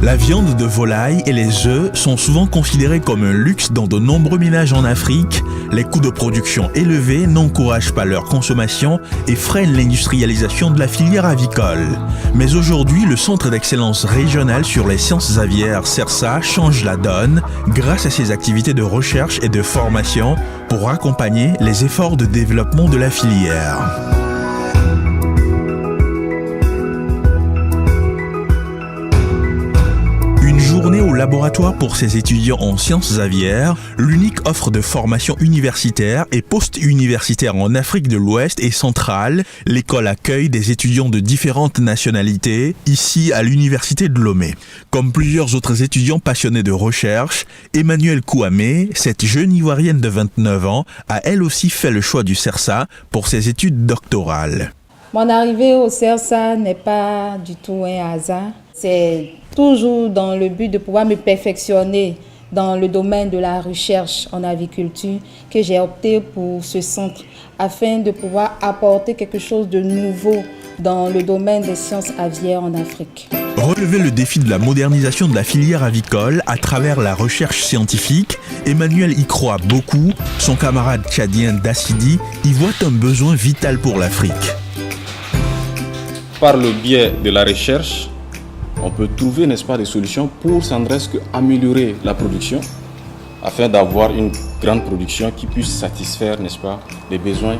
La viande de volaille et les œufs sont souvent considérés comme un luxe dans de nombreux ménages en Afrique. Les coûts de production élevés n'encouragent pas leur consommation et freinent l'industrialisation de la filière avicole. Mais aujourd'hui, le Centre d'excellence régional sur les sciences aviaires CERSA change la donne grâce à ses activités de recherche et de formation pour accompagner les efforts de développement de la filière. Journée au laboratoire pour ses étudiants en sciences aviaires, l'unique offre de formation universitaire et post-universitaire en Afrique de l'Ouest et centrale. L'école accueille des étudiants de différentes nationalités, ici à l'université de Lomé. Comme plusieurs autres étudiants passionnés de recherche, Emmanuelle Kouamé, cette jeune Ivoirienne de 29 ans, a elle aussi fait le choix du CERSA pour ses études doctorales. Mon arrivée au CERSA n'est pas du tout un hasard. C'est toujours dans le but de pouvoir me perfectionner dans le domaine de la recherche en aviculture que j'ai opté pour ce centre afin de pouvoir apporter quelque chose de nouveau dans le domaine des sciences aviaires en Afrique. Relever le défi de la modernisation de la filière avicole à travers la recherche scientifique, Emmanuel y croit beaucoup. Son camarade tchadien Dassidi y voit un besoin vital pour l'Afrique. Par le biais de la recherche, on peut trouver, n'est-ce pas, des solutions pour sans reste améliorer la production afin d'avoir une grande production qui puisse satisfaire, n'est-ce pas, les besoins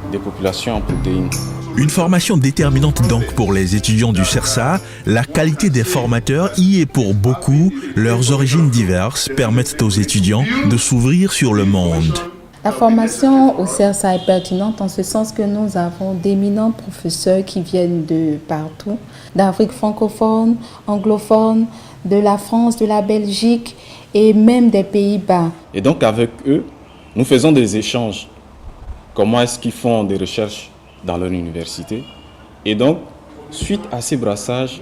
des populations en protéines. Une formation déterminante donc pour les étudiants du CERSA. La qualité des formateurs y est pour beaucoup. Leurs origines diverses permettent aux étudiants de s'ouvrir sur le monde. La formation au CERSA est pertinente en ce sens que nous avons d'éminents professeurs qui viennent de partout, d'Afrique francophone, anglophone, de la France, de la Belgique et même des Pays-Bas. Et donc avec eux, nous faisons des échanges. Comment est-ce qu'ils font des recherches dans leur université? Et donc, suite à ces brassages,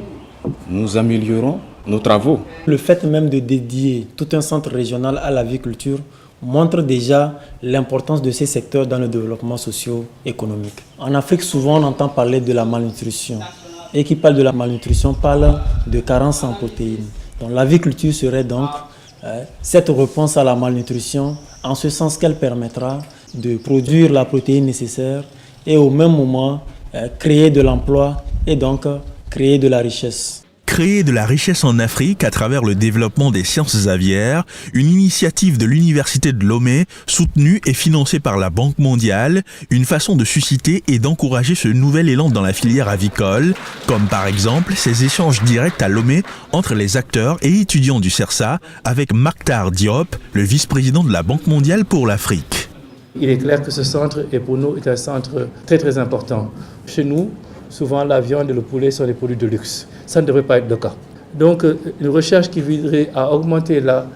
nous améliorons nos travaux. Le fait même de dédier tout un centre régional à l'aviculture montre déjà l'importance de ces secteurs dans le développement socio-économique. En Afrique, souvent on entend parler de la malnutrition. Et qui parle de la malnutrition parle de carence en protéines. Donc l'aviculture serait donc cette réponse à la malnutrition, en ce sens qu'elle permettra de produire la protéine nécessaire et au même moment créer de l'emploi et donc créer de la richesse. Créer de la richesse en Afrique à travers le développement des sciences aviaires, une initiative de l'Université de Lomé, soutenue et financée par la Banque mondiale, une façon de susciter et d'encourager ce nouvel élan dans la filière avicole, comme par exemple ces échanges directs à Lomé entre les acteurs et étudiants du CERSA avec Maktar Diop, le vice-président de la Banque mondiale pour l'Afrique. Il est clair que ce centre est pour nous un centre très très important. Chez nous, souvent la viande et le poulet sont des produits de luxe. Ça ne devrait pas être le cas. Donc une recherche qui viserait à augmenter la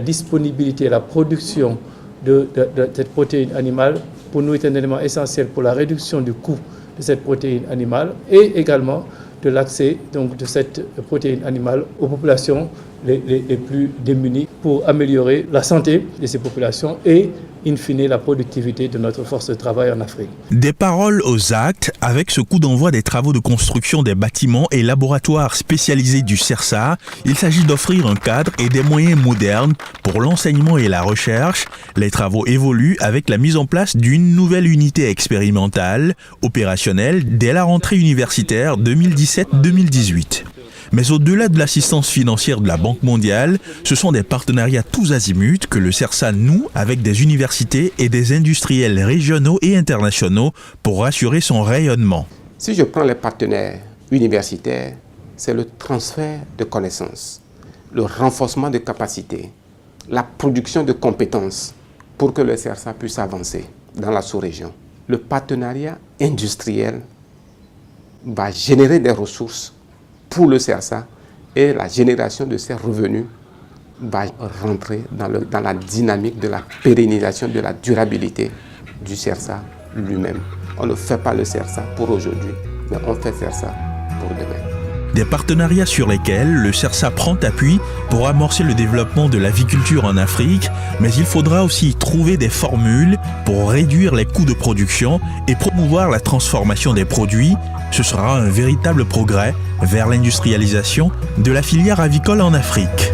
disponibilité, la production de cette protéine animale, pour nous est un élément essentiel pour la réduction du coût de cette protéine animale et également de l'accès donc, de cette protéine animale aux populations les plus démunies pour améliorer la santé de ces populations et in fine la productivité de notre force de travail en Afrique. Des paroles aux actes avec ce coup d'envoi des travaux de construction des bâtiments et laboratoires spécialisés du CERSA. Il s'agit d'offrir un cadre et des moyens modernes pour l'enseignement et la recherche. Les travaux évoluent avec la mise en place d'une nouvelle unité expérimentale opérationnelle dès la rentrée universitaire 2017-2018. Mais au-delà de l'assistance financière de la Banque mondiale, ce sont des partenariats tous azimuts que le CERSA noue avec des universités et des industriels régionaux et internationaux pour assurer son rayonnement. Si je prends les partenaires universitaires, c'est le transfert de connaissances, le renforcement de capacités, la production de compétences pour que le CERSA puisse avancer dans la sous-région. Le partenariat industriel va générer des ressources pour le CERSA et la génération de ces revenus va rentrer dans la dynamique de la pérennisation de la durabilité du CERSA lui-même. On ne fait pas le CERSA pour aujourd'hui, mais on fait CERSA pour demain. des partenariats sur lesquels le CERSA prend appui pour amorcer le développement de l'aviculture en Afrique, mais il faudra aussi trouver des formules pour réduire les coûts de production et promouvoir la transformation des produits. Ce sera un véritable progrès vers l'industrialisation de la filière avicole en Afrique.